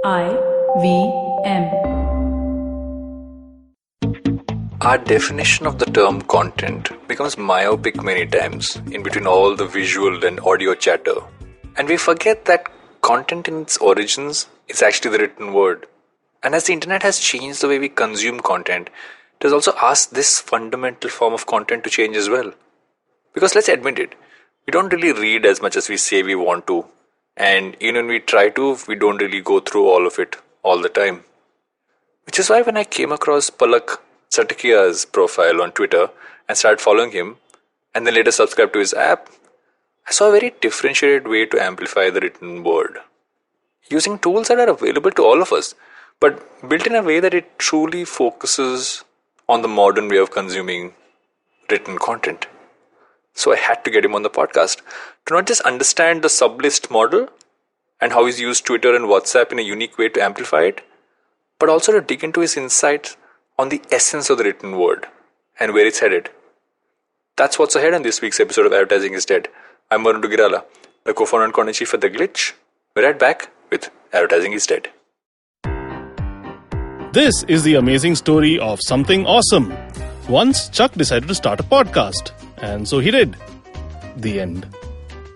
IVM. Our definition of the term content becomes myopic many times in between all the visual and audio chatter. And we forget that content in its origins is actually the written word. And as the internet has changed the way we consume content, it has also asked this fundamental form of content to change as well. Because let's admit it, we don't really read as much as we say we want to. And even when we try to, we don't really go through all of it all the time. Which is why when I came across Palak Satakia's profile on Twitter and started following him, and then later subscribed to his app, I saw a very differentiated way to amplify the written word. Using tools that are available to all of us, but built in a way that it truly focuses on the modern way of consuming written content. So I had to get him on the podcast to not just understand the sublist model and how he's used Twitter and WhatsApp in a unique way to amplify it, but also to dig into his insights on the essence of the written word and where it's headed. That's what's ahead on this week's episode of Advertising is Dead. I'm Varun Dugirala, the co-founder and content chief at The Glitch. We're right back with Advertising is Dead. This is the amazing story of something awesome. Once Chuck decided to start a podcast, and so he did. The end.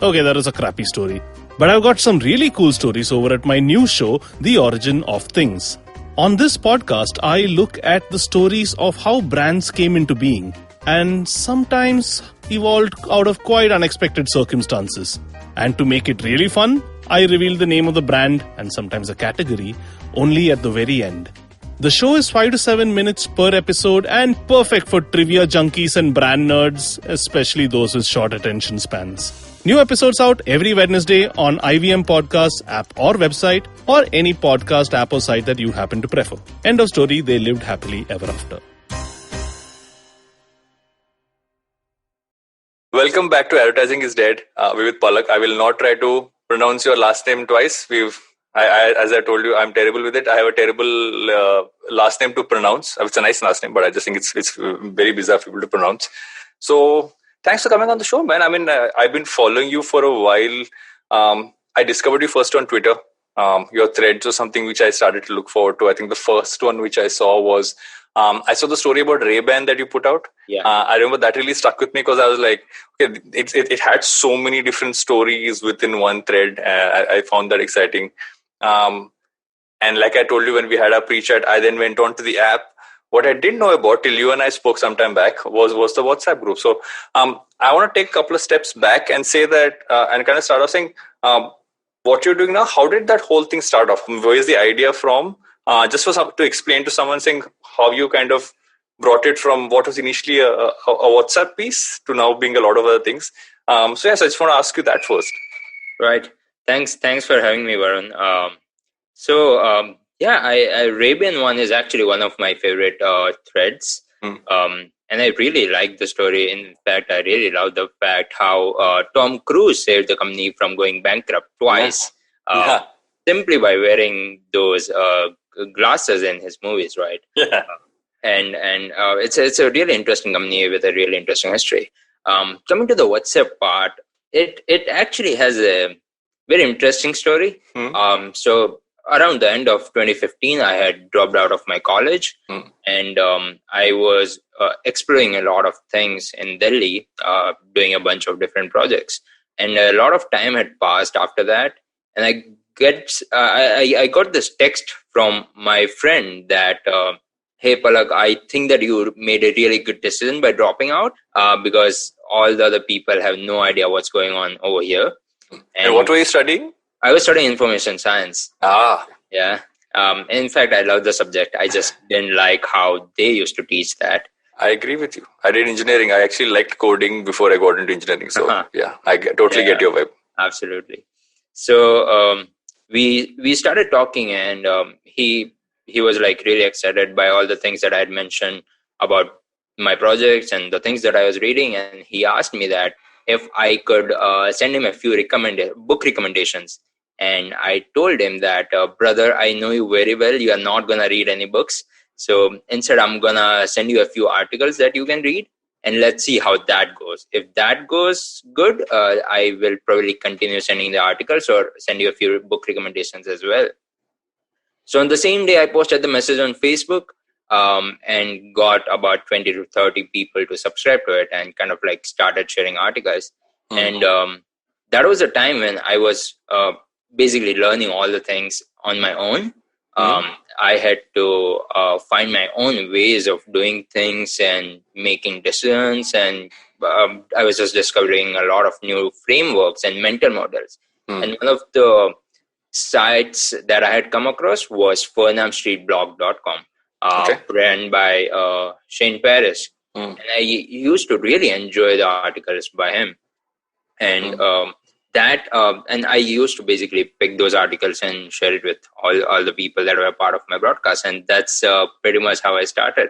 Okay, that is a crappy story. But I've got some really cool stories over at my new show, The Origin of Things. On this podcast, I look at the stories of how brands came into being and sometimes evolved out of quite unexpected circumstances. And to make it really fun, I reveal the name of the brand and sometimes a category only at the very end. The show is 5 to 7 minutes per episode and perfect for trivia junkies and brand nerds, especially those with short attention spans. New episodes out every Wednesday on IVM Podcasts app or website or any podcast app or site that you happen to prefer. End of story, they lived happily ever after. Welcome back to Advertising is Dead. We're with Palak. I will not try to pronounce your last name twice. As I told you, I'm terrible with it. I have a terrible last name to pronounce. It's a nice last name, but I just think it's very bizarre for people to pronounce. So thanks for coming on the show, man. I mean, I've been following you for a while. I discovered you first on Twitter. Your threads was something which I started to look forward to. I think the first one which I saw was, I saw the story about Ray-Ban that you put out. Yeah. I remember that really stuck with me because I was like, okay, it had so many different stories within one thread. I found that exciting. And like I told you when we had our pre-chat, I then went on to the app. What I didn't know about till you and I spoke sometime back was the WhatsApp group. So I want to take a couple of steps back and say that and kind of start off saying what you're doing now. How did that whole thing start off? Where is the idea from? Just to explain to someone, saying how you kind of brought it from what was initially a WhatsApp piece to now being a lot of other things. So yes, I just want to ask you that first. Right. Thanks for having me, Varun. Ray-Ban one is actually one of my favorite threads. And I really like the story. In fact, I really love the fact how Tom Cruise saved the company from going bankrupt twice. Simply by wearing those glasses in his movies, right? Yeah. And it's a really interesting company with a really interesting history. Coming to the WhatsApp part, it actually has a very interesting story. So around the end of 2015, I had dropped out of my college, and I was exploring a lot of things in Delhi, doing a bunch of different projects. And a lot of time had passed after that, and I got this text from my friend that, hey Palak, I think that you made a really good decision by dropping out because all the other people have no idea what's going on over here. And what were you studying? I was studying information science. Yeah. In fact, I love the subject. I just didn't like how they used to teach that. I agree with you. I did engineering. I actually liked coding before I got into engineering. So yeah, I totally get your vibe. Absolutely. So we started talking, and he was like really excited by all the things that I had mentioned about my projects and the things that I was reading. And he asked me that if I could send him a few book recommendations. And I told him that, brother, I know you very well. You are not going to read any books. So instead, I'm going to send you a few articles that you can read. And let's see how that goes. If that goes good, I will probably continue sending the articles or send you a few book recommendations as well. So on the same day, I posted the message on Facebook, and got about 20 to 30 people to subscribe to it, and kind of like started sharing articles. And that was a time when I was basically learning all the things on my own. I had to find my own ways of doing things and making decisions, and I was just discovering a lot of new frameworks and mental models. And one of the sites that I had come across was fernamstreetblog.com, run by Shane Paris. And I used to really enjoy the articles by him. And and I used to basically pick those articles and share it with all the people that were part of my broadcast. And that's pretty much how I started.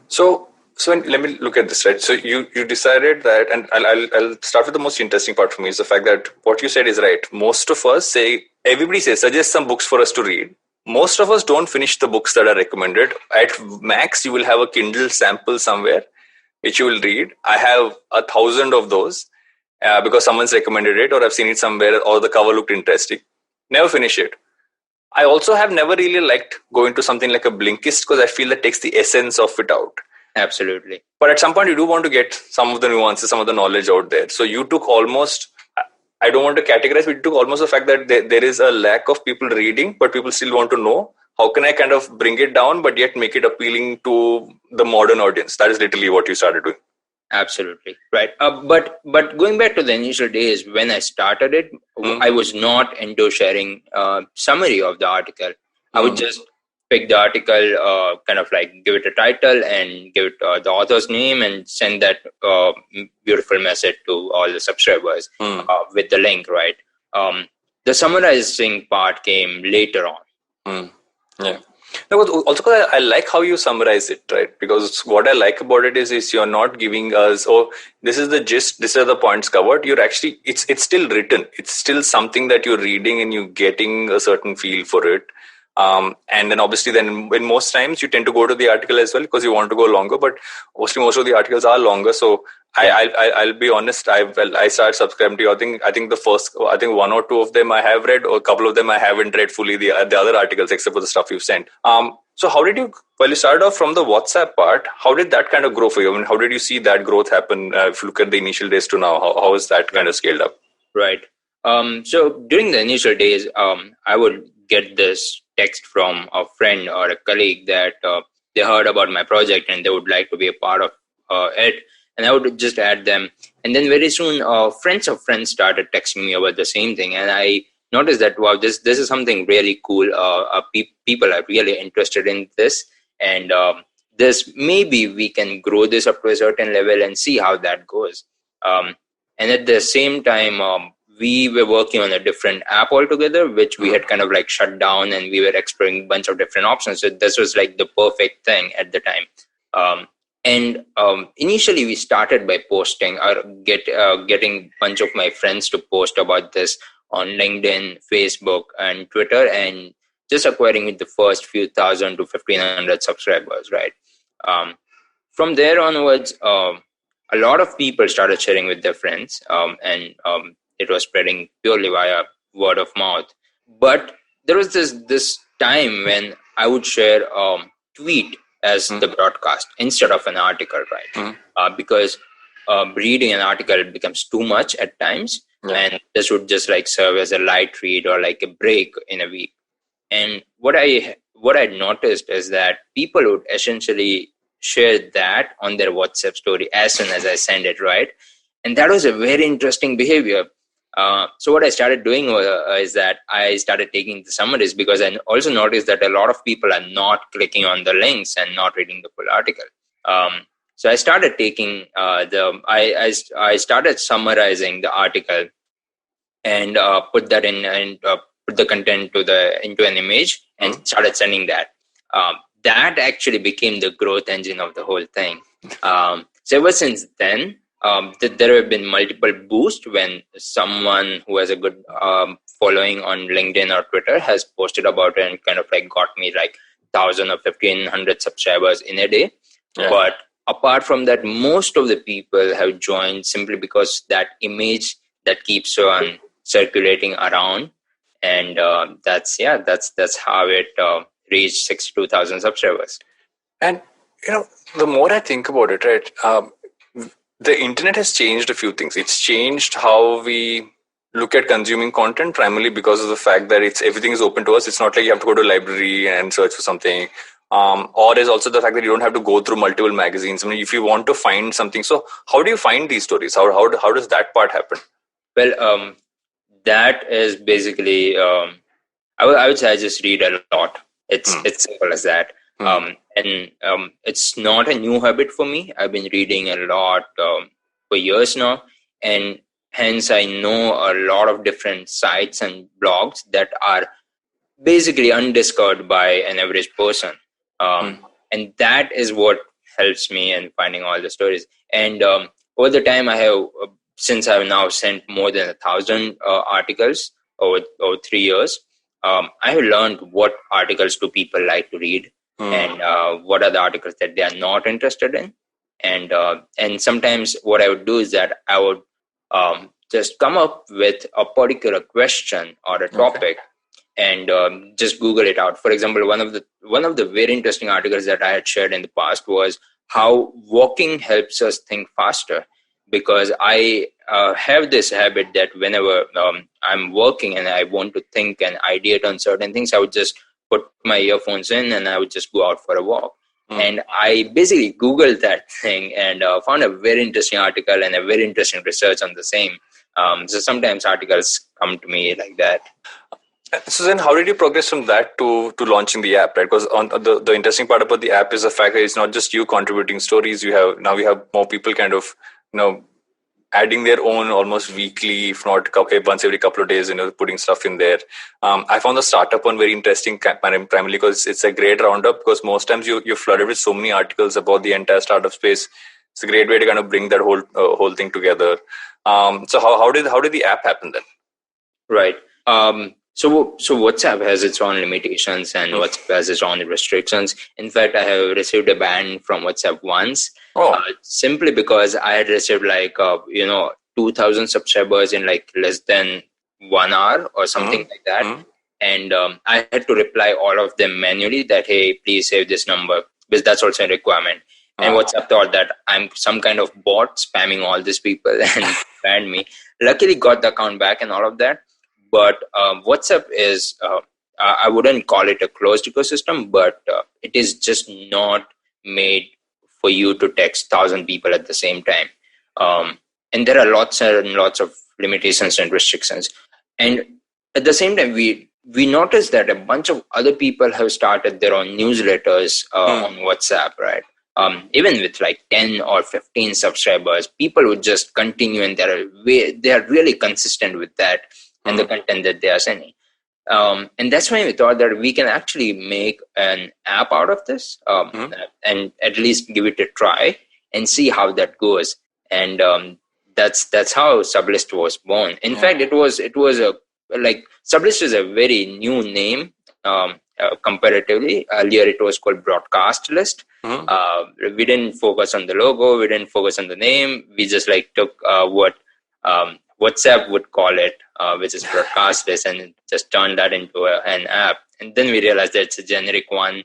So let me look at this, right? So you decided that, and I'll start with the most interesting part for me is the fact that what you said is right. Most of us everybody says, suggest some books for us to read. Most of us don't finish the books that are recommended. At max, you will have a Kindle sample somewhere, which you will read. I have 1,000 of those because someone's recommended it, or I've seen it somewhere, or the cover looked interesting. Never finish it. I also have never really liked going to something like a Blinkist because I feel that takes the essence of it out. Absolutely. But at some point, you do want to get some of the nuances, some of the knowledge out there. So you took almost, I don't want to categorize, but you took almost the fact that there is a lack of people reading, but people still want to know. How can I kind of bring it down, but yet make it appealing to the modern audience? That is literally what you started doing. Absolutely. Right. But going back to the initial days when I started it, I was not into sharing summary of the article. I would just pick the article, kind of like give it a title and give it the author's name and send that beautiful message to all the subscribers with the link, right? The summarizing part came later on. Yeah. No, but also because I like how you summarize it, right? Because what I like about it is you're not giving us, oh, this is the gist, these are the points covered. You're actually, it's still written. It's still something that you're reading and you're getting a certain feel for it. And then obviously then when most times you tend to go to the article as well because you want to go longer, but mostly most of the articles are longer. So I'll be honest, I started subscribing to you. I think one or two of them I have read, or a couple of them I haven't read fully, the other articles except for the stuff you've sent. So how did you, well, you started off from the WhatsApp part, how did that kind of grow for you? I mean, how did you see that growth happen? If you look at the initial days to now, how is that kind of scaled up? Right. So during the initial days, I would get this text from a friend or a colleague that they heard about my project and they would like to be a part of it. And I would just add them. And then very soon, friends of friends started texting me about the same thing. And I noticed that, wow, this is something really cool. People are really interested in this. And this, maybe we can grow this up to a certain level and see how that goes. And at the same time, we were working on a different app altogether, which we had kind of like shut down, and we were exploring a bunch of different options. So this was like the perfect thing at the time. Initially we started by posting or getting a bunch of my friends to post about this on LinkedIn, Facebook, and Twitter, and just acquiring the first few thousand to 1,500 subscribers, right? From there onwards, a lot of people started sharing with their friends, and it was spreading purely via word of mouth. But there was this time when I would share a tweet as the broadcast instead of an article, right? Because reading an article becomes too much at times, and this would just like serve as a light read or like a break in a week. And what I noticed is that people would essentially share that on their WhatsApp story as soon as I send it, right? And that was a very interesting behavior. So what I started doing is that I started taking the summaries, because I also noticed that a lot of people are not clicking on the links and not reading the full article. So I started taking I started summarizing the article and put that in and put the content into an image and started sending that. That actually became the growth engine of the whole thing. So ever since then, there have been multiple boosts when someone who has a good following on LinkedIn or Twitter has posted about it and kind of like got me like 1,000 or 1,500 subscribers in a day. Yeah. But apart from that, most of the people have joined simply because that image that keeps on circulating around, and that's how it reached 62,000 subscribers. And, the more I think about it, right, the internet has changed a few things. It's changed how we look at consuming content, primarily because of the fact that everything is open to us. It's not like you have to go to a library and search for something. Or there's also the fact that you don't have to go through multiple magazines. I mean, if you want to find something, so how do you find these stories? How does that part happen? Well, that is basically, I would say I just read a lot. It's simple as that. It's not a new habit for me. I've been reading a lot for years now, and hence I know a lot of different sites and blogs that are basically undiscovered by an average person. And that is what helps me in finding all the stories. And over the time, since I've now sent more than 1,000 articles over 3 years, I have learned what articles do people like to read, and what are the articles that they are not interested in. And sometimes what I would do is that I would just come up with a particular question or a topic, and just Google it out. For example, one of the very interesting articles that I had shared in the past was how walking helps us think faster. Because I have this habit that whenever I'm working and I want to think and ideate on certain things, I would just put my earphones in and I would just go out for a walk. And I basically Googled that thing and found a very interesting article and a very interesting research on the same. So sometimes articles come to me like that. So then how did you progress from that to launching the app, right? Because on the interesting part about the app is the fact that it's not just you contributing stories. We have more people kind of, adding their own almost weekly, if not once every couple of days, putting stuff in there. I found the startup one very interesting, primarily because it's a great roundup, because most times you're flooded with so many articles about the entire startup space. It's a great way to kind of bring that whole thing together. So how did the app happen then? Right. So WhatsApp has its own limitations and WhatsApp has its own restrictions. In fact, I have received a ban from WhatsApp once, simply because I had received 2,000 subscribers in less than 1 hour or something like that. And I had to reply all of them manually that, hey, please save this number, because that's also a requirement. And WhatsApp thought that I'm some kind of bot spamming all these people and banned me. Luckily got the account back and all of that. But WhatsApp is, I wouldn't call it a closed ecosystem, but it is just not made for you to text 1,000 people at the same time. And there are lots and lots of limitations and restrictions. And at the same time, we noticed that a bunch of other people have started their own newsletters on WhatsApp, right? Even with 10 or 15 subscribers, people would just continue, and they are really consistent with that and the content that they are sending. And that's why we thought that we can actually make an app out of this, and at least give it a try and see how that goes. And that's how Sublist was born. In fact, it was Sublist is a very new name comparatively. Earlier, it was called Broadcast List. We didn't focus on the logo. We didn't focus on the name. We just took what WhatsApp would call it, which is Broadcast List, and just turned that into an app. And then we realized that it's a generic one.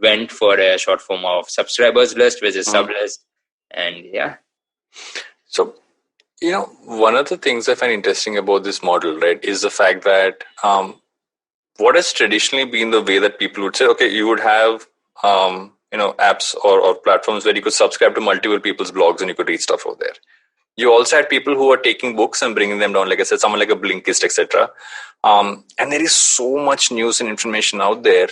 Went for a short form of subscribers list, which is Sublist. And yeah. So, one of the things I find interesting about this model, right, is the fact that what has traditionally been the way that people would say, okay, you would have, apps or platforms where you could subscribe to multiple people's blogs and you could read stuff over there. You also had people who are taking books and bringing them down, like I said, someone like a Blinkist, etc. And there is so much news and information out there.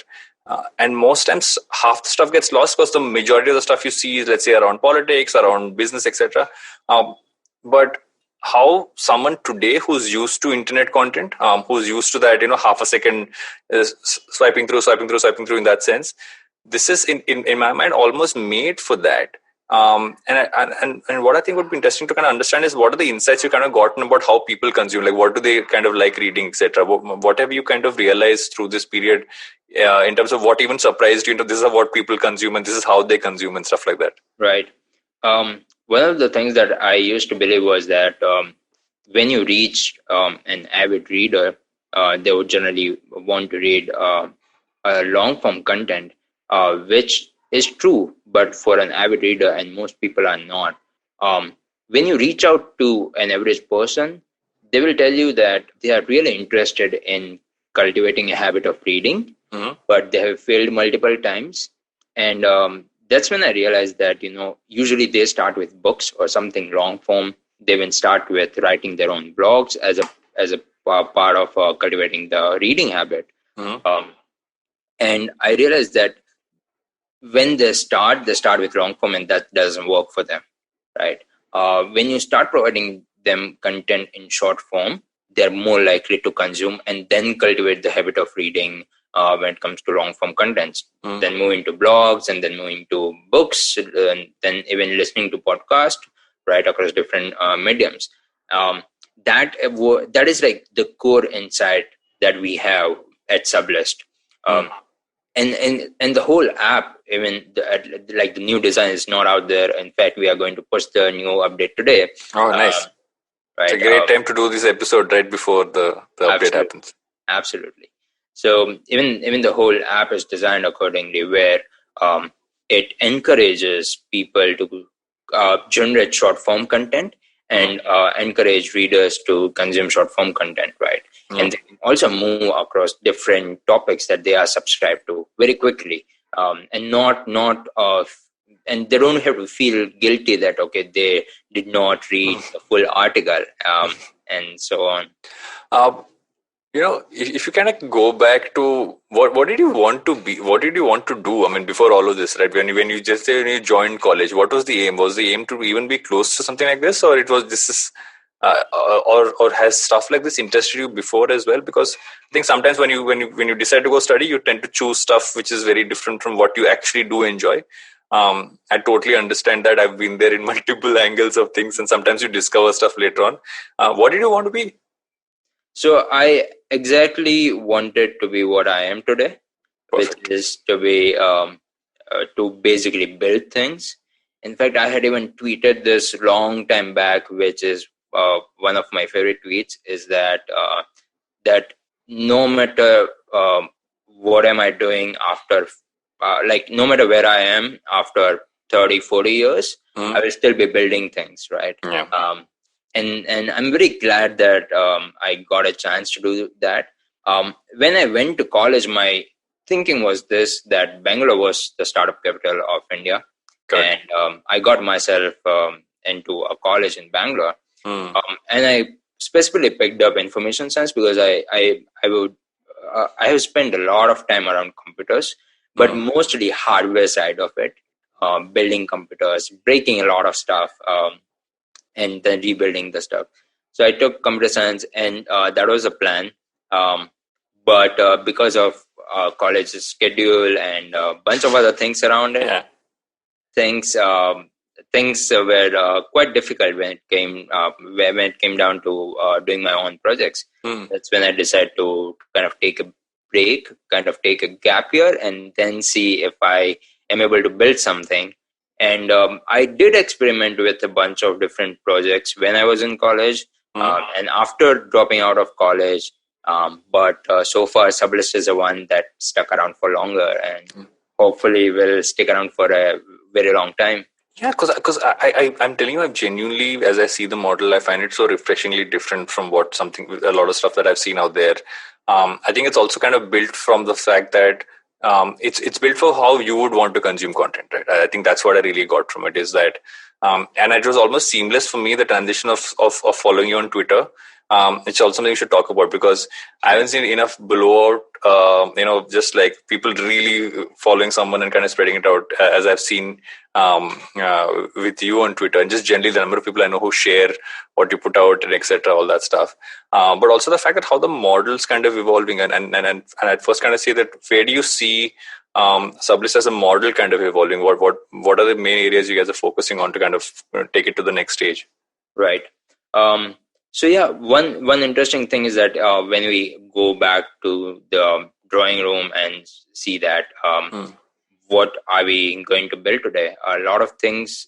And most times, half the stuff gets lost because the majority of the stuff you see is, let's say, around politics, around business, etc. But how someone today who's used to internet content, who's used to that, half a second swiping through in that sense, this is in my mind almost made for that. And what I think would be interesting to kind of understand is what are the insights you kind of gotten about how people consume, like what do they kind of like reading, etc. What have you kind of realized through this period in terms of what even surprised you into this is what people consume and this is how they consume and stuff like that? Right. One of the things that I used to believe was that when you reach an avid reader, they would generally want to read long form content, which is true, but for an avid reader, and most people are not. When you reach out to an average person, they will tell you that they are really interested in cultivating a habit of reading, but they have failed multiple times. And that's when I realized that, usually they start with books or something long form. They will start with writing their own blogs as a part of cultivating the reading habit. And I realized that when they start with long form, and that doesn't work for them, right? When you start providing them content in short form, they're more likely to consume and then cultivate the habit of reading when it comes to long form contents. Then move into blogs, and then move into books, and then even listening to podcasts, right, across different mediums. That is like the core insight that we have at Sublist. And the whole app, even like the new design is not out there. In fact, we are going to push the new update today. Oh, nice. Right. It's a great time to do this episode right before the update happens. Absolutely. So even the whole app is designed accordingly, where it encourages people to generate short form content and encourage readers to consume short form content, right? And they can also move across different topics that they are subscribed to very quickly, and not and they don't have to feel guilty that they did not read the full article, and so on. If you kind of go back to what did you want to be? What did you want to do? I mean, before all of this, right? When you just say when you joined college, what was the aim? Was the aim to even be close to something like this, or it was this is, or has stuff like this interested you before as well? Because I think sometimes when you decide to go study, you tend to choose stuff which is very different from what you actually do enjoy. I totally understand that. I've been there in multiple angles of things, and sometimes you discover stuff later on. What did you want to be? So I exactly wanted to be what I am today, Perfect. Which is to be to basically build things. In fact, I had even tweeted this long time back, which is one of my favorite tweets. Is that no matter what am I doing after, no matter where I am after 30, 40 years, I will still be building things, right? Yeah. And I'm very glad that I got a chance to do that. When I went to college, my thinking was this, that Bangalore was the startup capital of India. Correct. And I got myself into a college in Bangalore. And I specifically picked up information science because I have spent a lot of time around computers, but mostly hardware side of it, building computers, breaking a lot of stuff, and then rebuilding the stuff. So I took computer science, and that was a plan. But because of college's schedule and a bunch of other things around it, things were quite difficult when it came down to doing my own projects. That's when I decided to kind of take a break, kind of take a gap year, and then see if I am able to build something. And I did experiment with a bunch of different projects when I was in college, and after dropping out of college. But so far, Sublist is the one that stuck around for longer, and hopefully will stick around for a very long time. Yeah, because I'm telling you, I've genuinely, as I see the model, I find it so refreshingly different from a lot of stuff that I've seen out there. I think it's also kind of built from the fact that it's built for how you would want to consume content, right? I think that's what I really got from it, is that, and it was almost seamless for me, the transition of following you on Twitter. It's also something we should talk about, because I haven't seen enough blowout, just like people really following someone and kind of spreading it out, as I've seen with you on Twitter, and just generally the number of people I know who share what you put out and etc., all that stuff. But also the fact that how the model's kind of evolving, and I'd first kind of say that, where do you see Sublist as a model kind of evolving? What are the main areas you guys are focusing on to kind of take it to the next stage? Right. So yeah, one interesting thing is that when we go back to the drawing room and see that what are we going to build today, a lot of things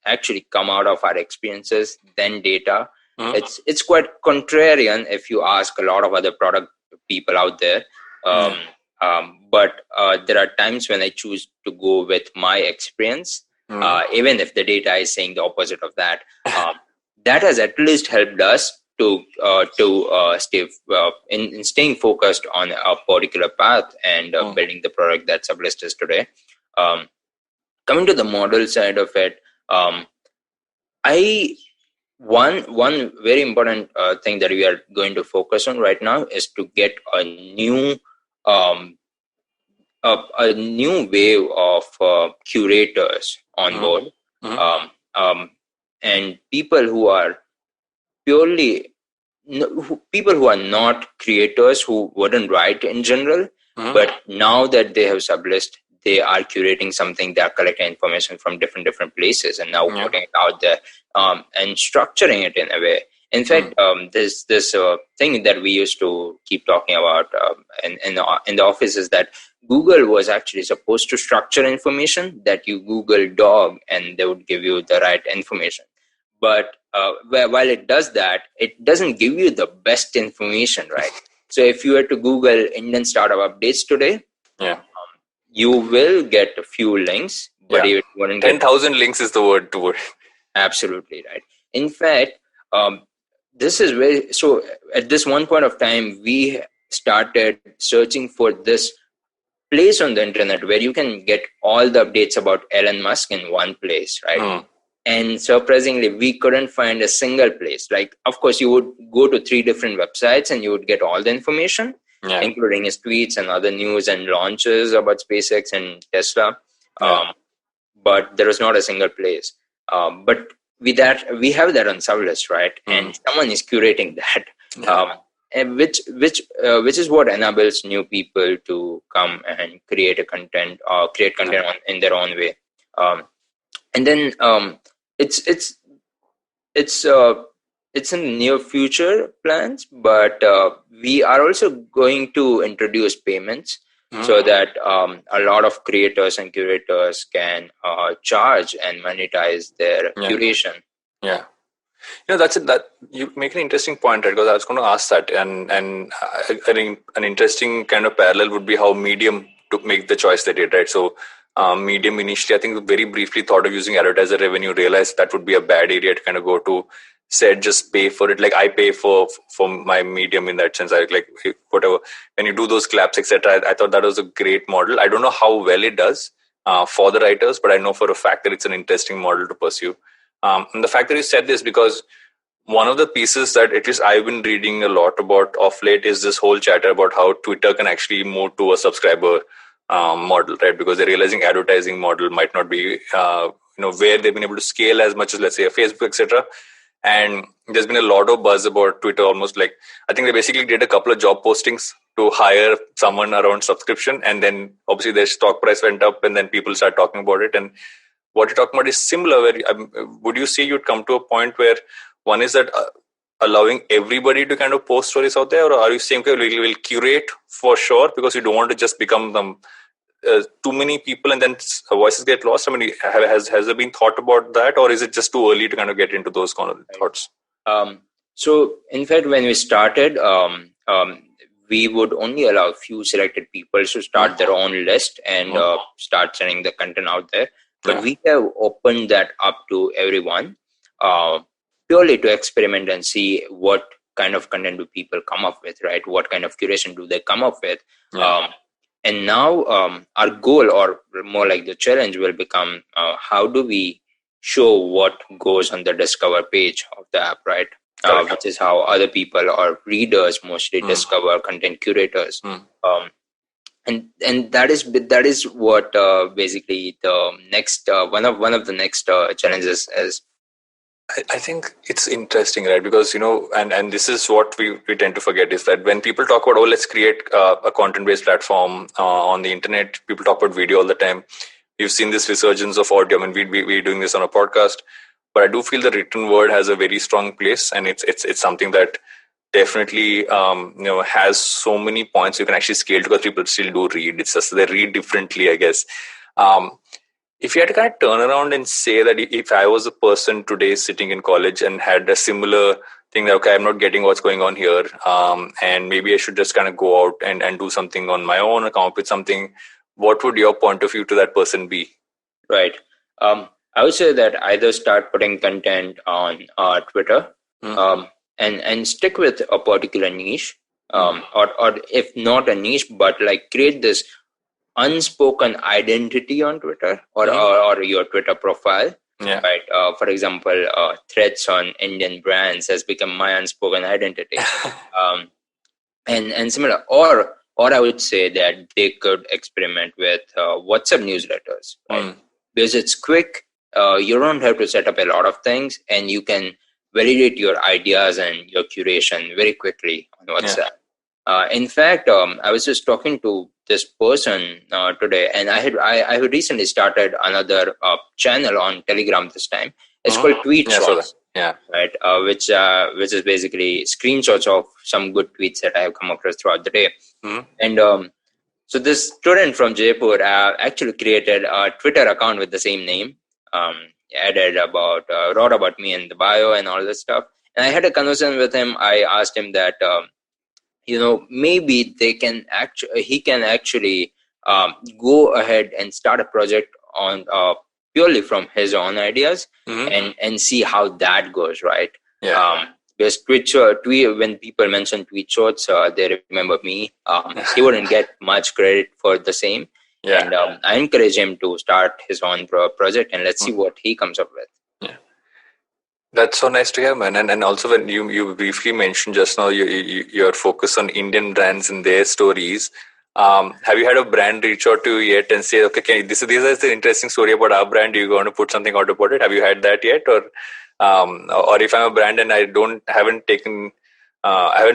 actually come out of our experiences, then data. It's quite contrarian if you ask a lot of other product people out there. But there are times when I choose to go with my experience, even if the data is saying the opposite of that. That has at least helped us to stay in staying focused on a particular path and building the product that Sublist is today. Coming to the model side of it, I one very important thing that we are going to focus on right now is to get um, a new wave of curators on board, and people who are purely people who are not creators, who wouldn't write in general, but now that they have Sublist, they are curating something. They are collecting information from different places and now putting it out there, and structuring it in a way. In fact, this thing that we used to keep talking about in the office is that Google was actually supposed to structure information, that you Google dog and they would give you the right information. But while it does that, it doesn't give you the best information, right? So if you were to Google Indian startup updates today, you will get a few links, but you wouldn't get 10,000 links is the word to it. Absolutely right. In fact, this is very so. At this one point of time, we started searching for this place on the internet where you can get all the updates about Elon Musk in one place, right? And surprisingly, we couldn't find a single place. Like, of course, you would go to 3 different websites and you would get all the information, including his tweets and other news and launches about SpaceX and Tesla. But there was not a single place. But with that, we have that on Sublist, right? And someone is curating that, and which is what enables new people to come and create a content or create content in their own way. And then it's in near future plans, but we are also going to introduce payments so that a lot of creators and curators can charge and monetize their curation. Yeah. That's it. That you make an interesting point, right? Because I was going to ask that, and I think an interesting kind of parallel would be how Medium took make the choice they did, right? So Medium initially, I think, very briefly thought of using advertiser revenue, realized that would be a bad area to kind of go to, said just pay for it. Like I pay for my Medium in that sense. I like whatever. When you do those claps, etc. I thought that was a great model. I don't know how well it does for the writers, but I know for a fact that it's an interesting model to pursue. And the fact that you said this, because one of the pieces that at least I've been reading a lot about of late is this whole chatter about how Twitter can actually move to a subscriber model, right? Because they're realizing advertising model might not be, where they've been able to scale as much as, let's say, a Facebook, etc. And there's been a lot of buzz about Twitter, almost like, I think they basically did a couple of job postings to hire someone around subscription. And then obviously their stock price went up and then people start talking about it. And what you're talking about is similar. Where would you say you'd come to a point where one is that allowing everybody to kind of post stories out there, or are you saying okay, we'll curate for sure because you don't want to just become too many people and then voices get lost? I mean, has there been thought about that, or is it just too early to kind of get into those kind of thoughts? So, in fact, when we started, we would only allow a few selected people to start their own list and start sending the content out there. But we have opened that up to everyone, purely to experiment and see what kind of content do people come up with, right? What kind of curation do they come up with? And now our goal, or more like the challenge, will become how do we show what goes on the discover page of the app, right? Which is how other people or readers mostly discover content curators. And that is what basically the next one of the next challenges is. I think it's interesting, right? Because and this is what we tend to forget, is that when people talk about let's create a content-based platform on the internet, people talk about video all the time. We've seen this resurgence of audio. I mean, we're doing this on a podcast, but I do feel the written word has a very strong place, and it's something that definitely has so many points you can actually scale to, because people still do read. It's just they read differently, I guess. If you had to kind of turn around and say that if I was a person today sitting in college and had a similar think that, okay, I'm not getting what's going on here, and maybe I should just kind of go out and do something on my own or come up with something, what would your point of view to that person be? Right. I would say that either start putting content on Twitter, and stick with a particular niche, or if not a niche, but like create this unspoken identity on Twitter or your Twitter profile. Yeah. Right. For example, threads on Indian brands has become my unspoken identity. And similar, or I would say that they could experiment with WhatsApp newsletters, right? Because it's quick. You don't have to set up a lot of things, and you can validate your ideas and your curation very quickly on WhatsApp. In fact, I was just talking to this person today, and I had recently started another channel on Telegram this time. It's called Tweet Shots. Yeah. Right. Which is basically screenshots of some good tweets that I have come across throughout the day. And so this student from Jaipur actually created a Twitter account with the same name. Wrote about me in the bio and all this stuff. And I had a conversation with him. I asked him that maybe he can actually go ahead and start a project on purely from his own ideas and see how that goes, right? Because when people mention tweet shorts, they remember me. He wouldn't get much credit for the same. And I encourage him to start his own project, and let's see what he comes up with. That's so nice to hear, man. And also when you briefly mentioned just now your focus on Indian brands and their stories. Have you had a brand reach out to you yet and say, okay, this is the interesting story about our brand. Are you going to put something out about it? Have you had that yet? Or if I'm a brand and I haven't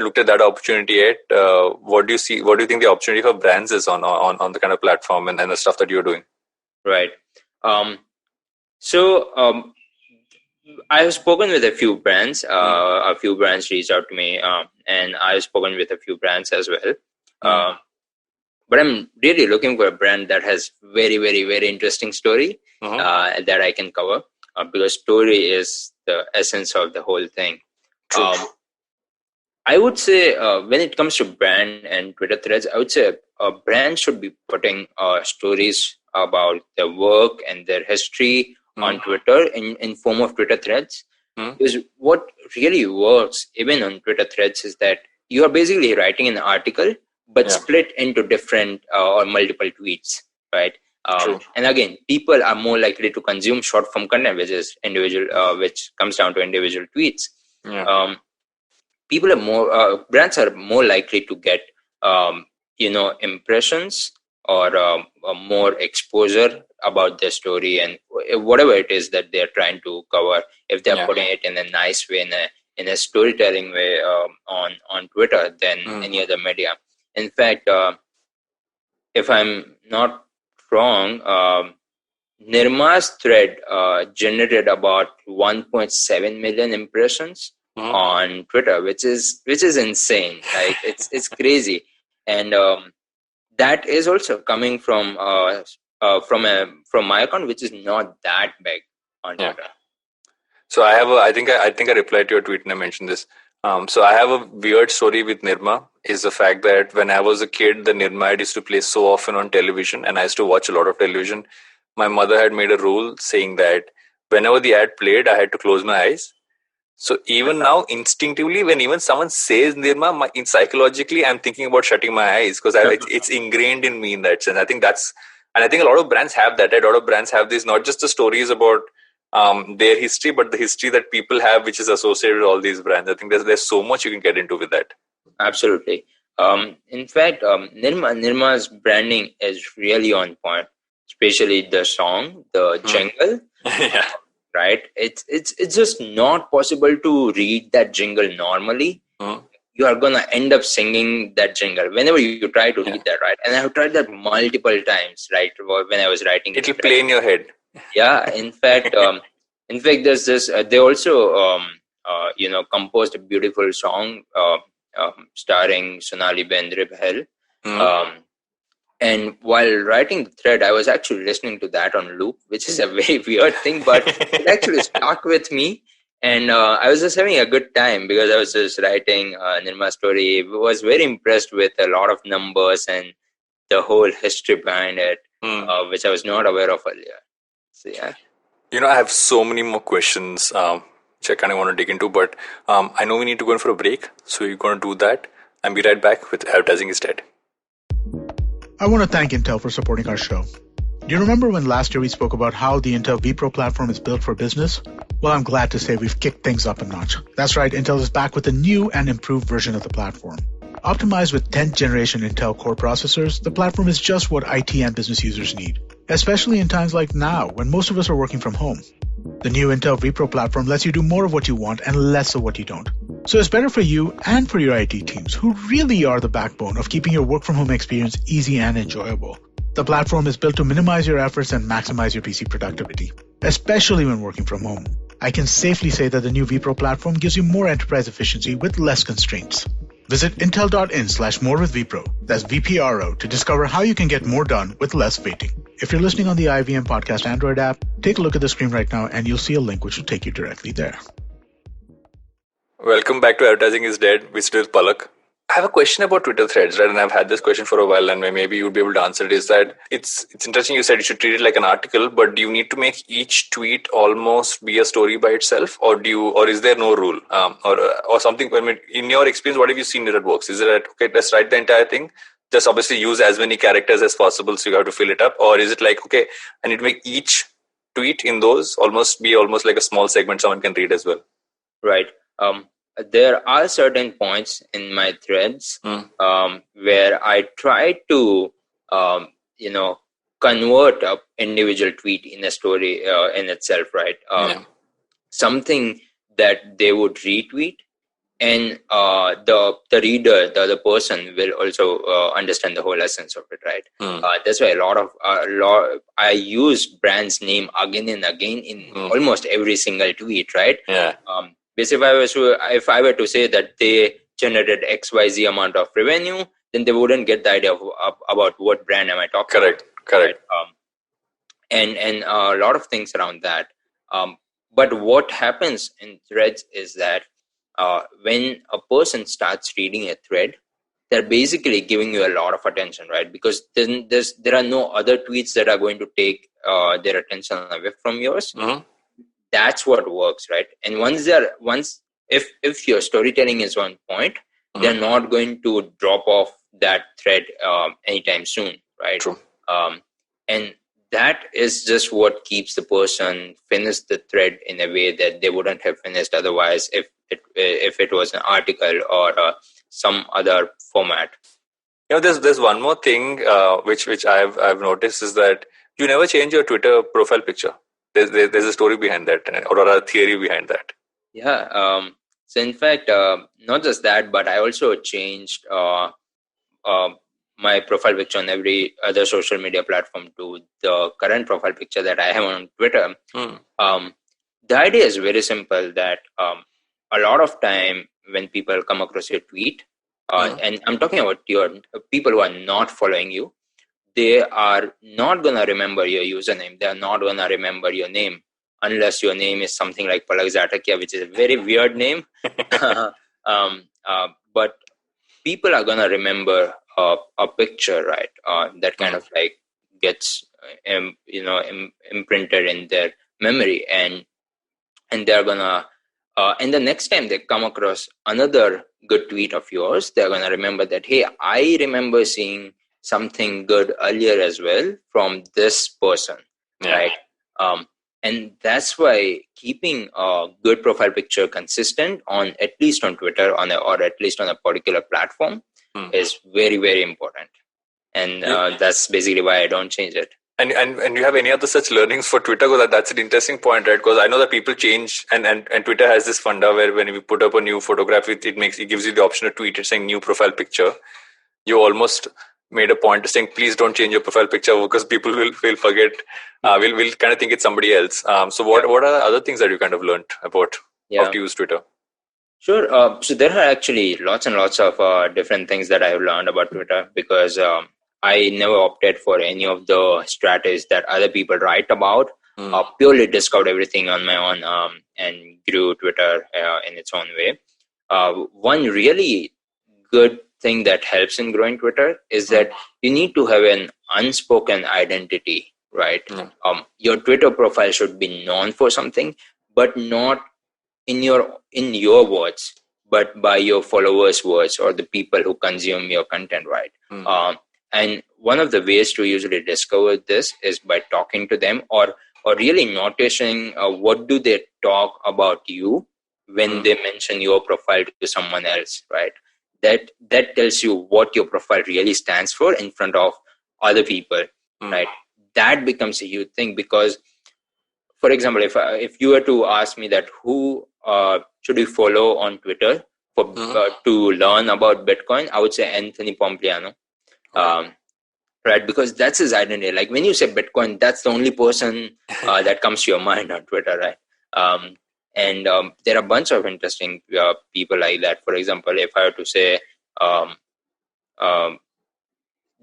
looked at that opportunity yet, what do you see? What do you think the opportunity for brands is on the kind of platform and the stuff that you're doing? Right. I have spoken with a few brands. A few brands reached out to me, and I've spoken with a few brands as well. But I'm really looking for a brand that has very, very, very interesting story that I can cover, because story is the essence of the whole thing. I would say when it comes to brand and Twitter threads, I would say a brand should be putting stories about their work and their history on Twitter in form of Twitter threads. Because what really works even on Twitter threads is that you are basically writing an article but split into different or multiple tweets, right? And again, people are more likely to consume short form content, which is which comes down to individual tweets. People are brands are more likely to get impressions or more exposure about their story and whatever it is that they're trying to cover, if they're putting it in a nice way, in a storytelling way on Twitter than any other media. In fact, if I'm not wrong, Nirma's thread generated about 1.7 million impressions on Twitter, which is insane. Like it's crazy, and that is also coming from my account, which is not that big on Twitter. So I think I replied to your tweet and I mentioned this. So I have a weird story with Nirma. Is the fact that when I was a kid, the Nirma ad used to play so often on television, and I used to watch a lot of television. My mother had made a rule saying that whenever the ad played, I had to close my eyes. So even now, instinctively, when even someone says Nirma, psychologically, I'm thinking about shutting my eyes because it's ingrained in me in that sense. I think a lot of brands have that. Right? A lot of brands have these, not just the stories about their history, but the history that people have, which is associated with all these brands. I think there's so much you can get into with that. Absolutely. In fact, Nirma's branding is really on point, especially the song, the jingle. Right? It's just not possible to read that jingle normally. You are gonna end up singing that jingle whenever you try to read that, right? And I have tried that multiple times, right? When I was writing, it'll play in your head. Yeah. In fact, there's this. They also, composed a beautiful song starring Sonali Bendre Bahel. And while writing the thread, I was actually listening to that on loop, which is a very weird thing, but it actually stuck with me. And I was just having a good time because I was just writing Nirma's story. I was very impressed with a lot of numbers and the whole history behind it, which I was not aware of earlier. So yeah. I have so many more questions which I kind of want to dig into, but I know we need to go in for a break, so you're going to do that and be right back with Advertising is Dead. I want to thank Intel for supporting our show. Do you remember when last year we spoke about how the Intel vPro platform is built for business? Well, I'm glad to say we've kicked things up a notch. That's right, Intel is back with a new and improved version of the platform. Optimized with 10th generation Intel Core processors, the platform is just what IT and business users need, especially in times like now when most of us are working from home. The new Intel vPro platform lets you do more of what you want and less of what you don't. So it's better for you and for your IT teams, who really are the backbone of keeping your work from home experience easy and enjoyable. The platform is built to minimize your efforts and maximize your PC productivity, especially when working from home. I can safely say that the new vPro platform gives you more enterprise efficiency with less constraints. Visit intel.in/more with vPro, that's VPRO, to discover how you can get more done with less waiting. If you're listening on the IVM Podcast Android app, take a look at the screen right now and you'll see a link which will take you directly there. Welcome back to Advertising is Dead. We're still Palak. I have a question about Twitter threads, right? And I've had this question for a while, and maybe you'd be able to answer it. Is that it's interesting you said you should treat it like an article, but do you need to make each tweet almost be a story by itself, or is there no rule, or something? I mean, in your experience, what have you seen that it works? Is it that okay, let's write the entire thing, just obviously use as many characters as possible, so you have to fill it up, or is it like okay, I need to make each tweet in those almost like a small segment someone can read as well? Right. There are certain points in my threads where I try to, convert an individual tweet in a story in itself, right? Something that they would retweet, and the reader, the other person, will also understand the whole essence of it, right? That's why I use brand's name again and again in almost every single tweet, right? Yeah. Basically, if I were to say that they generated XYZ amount of revenue, then they wouldn't get the idea of about what brand am I talking about. Correct. And a lot of things around that. But what happens in threads is that when a person starts reading a thread, they're basically giving you a lot of attention, right? Because then there are no other tweets that are going to take their attention away from yours. That's what works, right? And if your storytelling is on point, they're not going to drop off that thread anytime soon, right? True. And that is just what keeps the person finish the thread in a way that they wouldn't have finished otherwise if it was an article or some other format. There's one more thing which I've noticed is that you never change your Twitter profile picture. There's a story behind that, or a theory behind that. Yeah. So in fact, not just that, but I also changed my profile picture on every other social media platform to the current profile picture that I have on Twitter. The idea is very simple, that a lot of time when people come across your tweet, and I'm talking about your people who are not following you, they are not going to remember your username. They are not going to remember your name unless your name is something like Palak Zatakia, which is a very weird name. But people are going to remember a picture, right? That kind of like gets imprinted in their memory, and they're going to and the next time they come across another good tweet of yours, they're going to remember that, hey, I remember seeing something good earlier as well from this person, right? And that's why keeping a good profile picture consistent on at least on Twitter or at least on a particular platform is very, very important. And that's basically why I don't change it. And you have any other such learnings for Twitter? Because that's an interesting point, right? Because I know that people change, and Twitter has this funda where when you put up a new photograph, it gives you the option to tweet it saying new profile picture. You almost made a point of saying, please don't change your profile picture because people will forget, will kind of think it's somebody else. So what are other things that you kind of learned about how to use Twitter? Sure. So there are actually lots and lots of different things that I've learned about Twitter, because I never opted for any of the strategies that other people write about. purely discovered everything on my own, and grew Twitter in its own way. One really good thing that helps in growing Twitter is that you need to have an unspoken identity, right? Your Twitter profile should be known for something, but not in your words, but by your followers' words or the people who consume your content, right? And one of the ways to usually discover this is by talking to them, or really noticing what do they talk about you when they mention your profile to someone else, right? That tells you what your profile really stands for in front of other people, right? That becomes a huge thing, because, for example, if you were to ask me that who should you follow on Twitter for to learn about Bitcoin, I would say Anthony Pompliano, right? Because that's his identity. Like when you say Bitcoin, that's the only person that comes to your mind on Twitter, right? And there are a bunch of interesting people like that. For example, if I were to say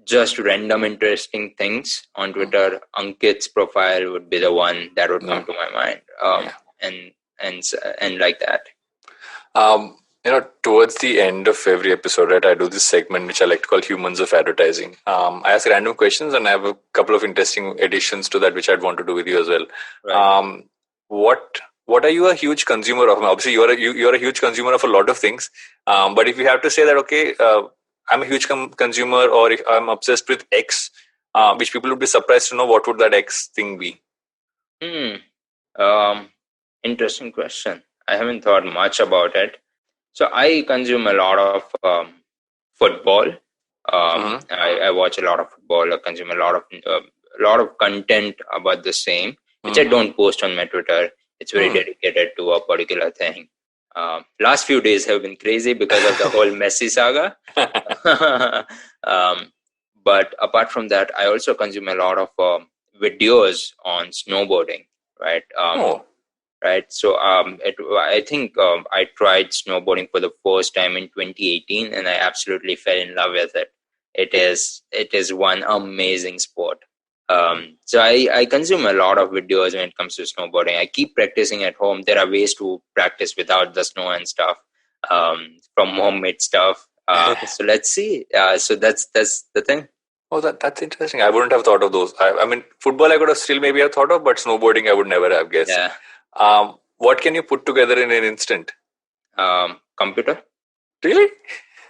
just random interesting things on Twitter, Ankit's profile would be the one that would come to my mind, and like that. Towards the end of every episode, right, I do this segment which I like to call Humans of Advertising. I ask random questions, and I have a couple of interesting additions to that which I'd want to do with you as well. Right. What are you a huge consumer of? Obviously, you're a huge consumer of a lot of things. But if you have to say that, okay, I'm a huge consumer, or if I'm obsessed with X, which people would be surprised to know, what would that X thing be? Interesting question. I haven't thought much about it. So I consume a lot of football. I watch a lot of football. I consume a lot of content about the same, which I don't post on my Twitter. It's very dedicated to a particular thing. Last few days have been crazy because of the whole Messi saga. But apart from that, I also consume a lot of videos on snowboarding, right? Right. So I think I tried snowboarding for the first time in 2018, and I absolutely fell in love with it. It is one amazing sport. So I consume a lot of videos when it comes to snowboarding. I keep practicing at home. There are ways to practice without the snow and stuff, from homemade stuff. So let's see. So that's the thing. Oh, that's interesting. I wouldn't have thought of those. I mean, football I could have still maybe have thought of, but snowboarding I would never have guessed. Yeah. What can you put together in an instant? Computer. Really?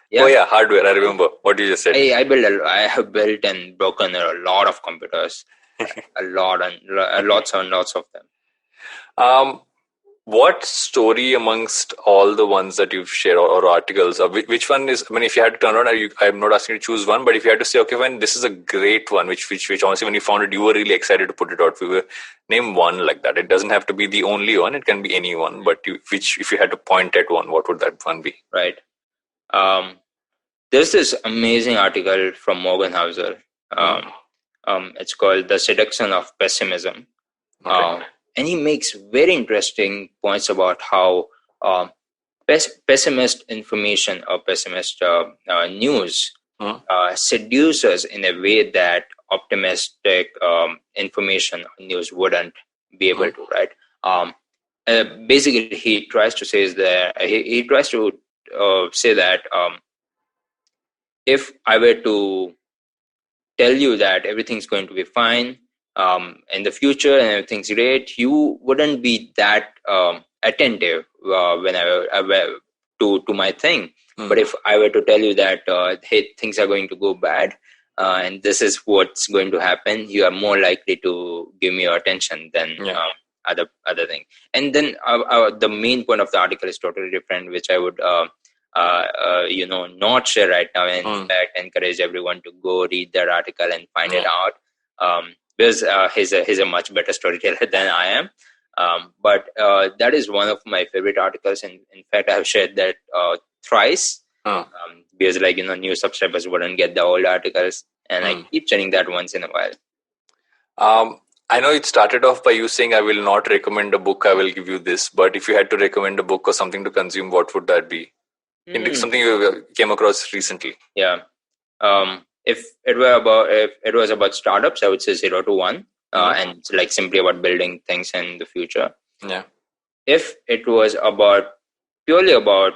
Yeah. Oh yeah, hardware. I remember what you just said. I have built and broken a lot of computers, lots of them. What story amongst all the ones that you've shared or articles, which one is? I mean, if you had to turn around, I'm not asking you to choose one, but if you had to say, okay, when this is a great one, which honestly, when you found it, you were really excited to put it out. Name one like that. It doesn't have to be the only one. It can be any one. But if you had to point at one, what would that one be? Right. There's this amazing article from Morgan Housel. It's called "The Seduction of Pessimism." Okay. And he makes very interesting points about how pessimist information or pessimist news seduces in a way that optimistic information or news wouldn't be able to, right? Basically, he tries to say that if I were to tell you that everything's going to be fine in the future and everything's great, you wouldn't be that attentive to my thing. But if I were to tell you that hey, things are going to go bad and this is what's going to happen, you are more likely to give me your attention than other thing. And then the main point of the article is totally different, which I would not share right now, and in fact encourage everyone to go read that article and find it out, because he's a much better storyteller than I am. But that is one of my favorite articles, and in fact I have shared that thrice, because new subscribers wouldn't get the old articles, and I keep sharing that once in a while. I know it started off by you saying I will not recommend a book, I will give you this, but if you had to recommend a book or something to consume, what would that be? Something you came across recently. Yeah. If it was about startups, I would say 0 to 1. and it's like simply about building things in the future. Yeah. If it was purely about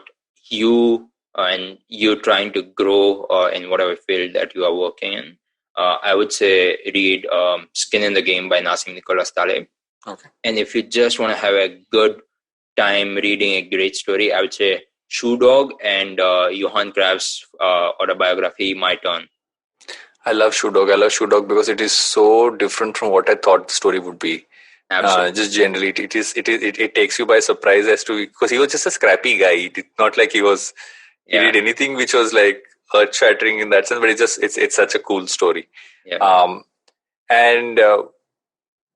you and you trying to grow in whatever field that you are working in, I would say read Skin in the Game by Nassim Nicholas Taleb. Okay. And if you just want to have a good time reading a great story, I would say Shoe Dog and Johann Crafts' autobiography, My Turn. I love Shoe Dog. I love Shoe Dog because it is so different from what I thought the story would be. Absolutely. Just generally, it takes you by surprise as to, because he was just a scrappy guy. It's not like he did anything which was like earth shattering in that sense. But it's such a cool story. Yeah. And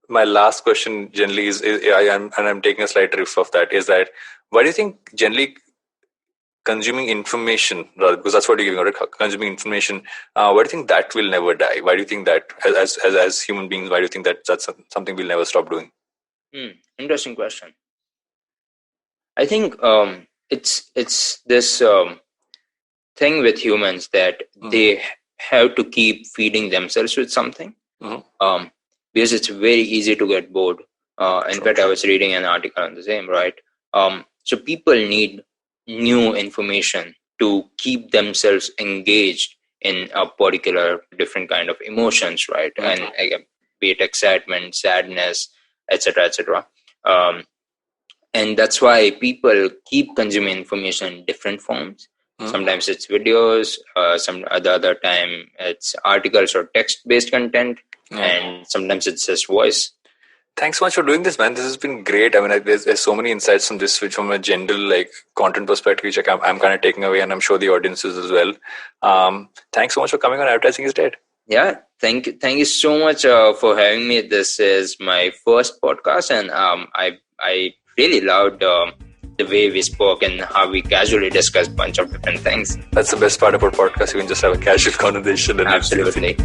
my last question generally is I'm taking a slight riff of that, is that why do you think generally consuming information, rather, because that's what you're giving, right? Consuming information, why do you think that will never die? Why do you think that as human beings, why do you think that that's something we'll never stop doing? Interesting question. I think it's this thing with humans that they have to keep feeding themselves with something, because it's very easy to get bored. In fact, I was reading an article on the same, right? So people need new information to keep themselves engaged in a particular different kind of emotions, right? And be it excitement, sadness, etc., etc. And that's why people keep consuming information in different forms. Sometimes it's videos, some other time it's articles or text-based content, and sometimes it's just voice. Thanks so much for doing this, man. This has been great. I mean, there's so many insights from this, which from a general like content perspective, which I'm kind of taking away, and I'm sure the audiences as well. Thanks so much for coming on Advertising is Dead. Yeah, thank you so much for having me. This is my first podcast, and I really loved the way we spoke and how we casually discussed a bunch of different things. That's the best part about podcasts. You can just have a casual conversation. And absolutely.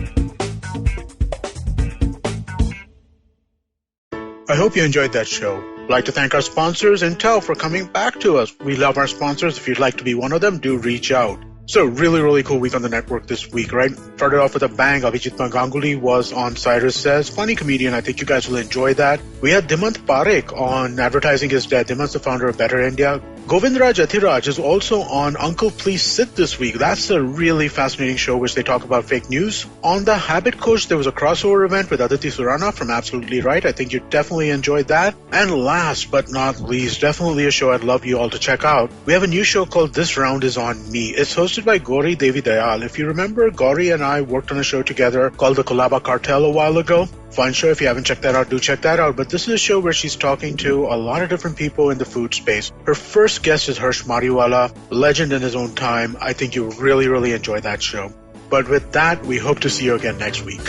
I hope you enjoyed that show. I'd like to thank our sponsors, Intel, for coming back to us. We love our sponsors. If you'd like to be one of them, do reach out. So really, really cool week on the network this week, right? Started off with a bang. Abhijit Ganguly was on Cyrus Says. Funny comedian. I think you guys will enjoy that. We had Dimant Parekh on Advertising is Dead. Dimant's the founder of Better India. Govindraj Athiraj is also on Uncle Please Sit this week. That's a really fascinating show which they talk about fake news. On The Habit Coach, there was a crossover event with Aditi Surana from Absolutely Right. I think you definitely enjoyed that. And last but not least, definitely a show I'd love you all to check out. We have a new show called This Round Is On Me. It's hosted by Gauri Devi Dayal. If you remember, Gauri and I worked on a show together called The Kolaba Cartel a while ago. Fun show. If you haven't checked that out, do check that out. But this is a show where she's talking to a lot of different people in the food space. Her first guest is Harsh Mariwala, legend in his own time. I think you'll really, really enjoy that show. But with that, we hope to see you again next week.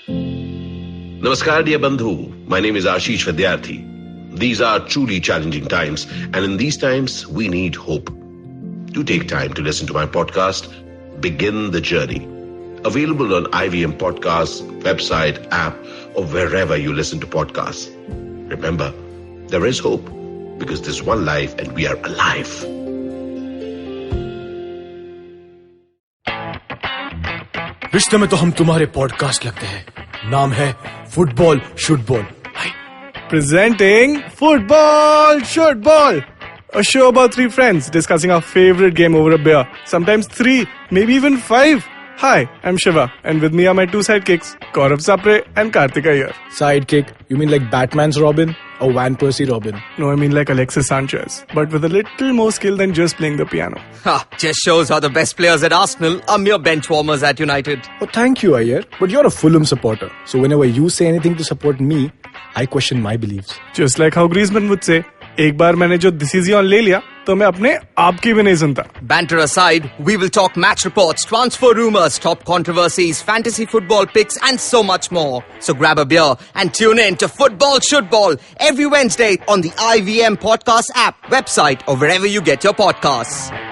Namaskar, dear Bandhu. My name is Ashish Vidyarthi. These are truly challenging times, and in these times, we need hope. Do take time to listen to my podcast, Begin the Journey. Available on IVM Podcasts, website, app, or wherever you listen to podcasts. Remember, there is hope because there's one life and we are alive. रिश्ते में तो हम तुम्हारे podcast लगते हैं. नाम है football शुडबॉल. Presenting Football Should Ball, a show about three friends discussing our favorite game over a beer. Sometimes 3, maybe even 5. Hi, I'm Shiva, and with me are my 2 sidekicks, Gaurav Sapre and Karthik Iyer. Sidekick? You mean like Batman's Robin or Van Persie Robin? No, I mean like Alexis Sanchez, but with a little more skill than just playing the piano. Ha! Just shows how the best players at Arsenal are mere bench warmers at United. Oh, thank you, Iyer. But you're a Fulham supporter, so whenever you say anything to support me, I question my beliefs. Just like how Griezmann would say, एक बार मैंने जो decision ले लिया, तो मैं अपने आप की भी नहीं सुनता. Banter aside, we will talk match reports, transfer rumors, top controversies, fantasy football picks, and so much more. So grab a beer and tune in to Football Should Ball every Wednesday on the IVM Podcast app, website, or wherever you get your podcasts.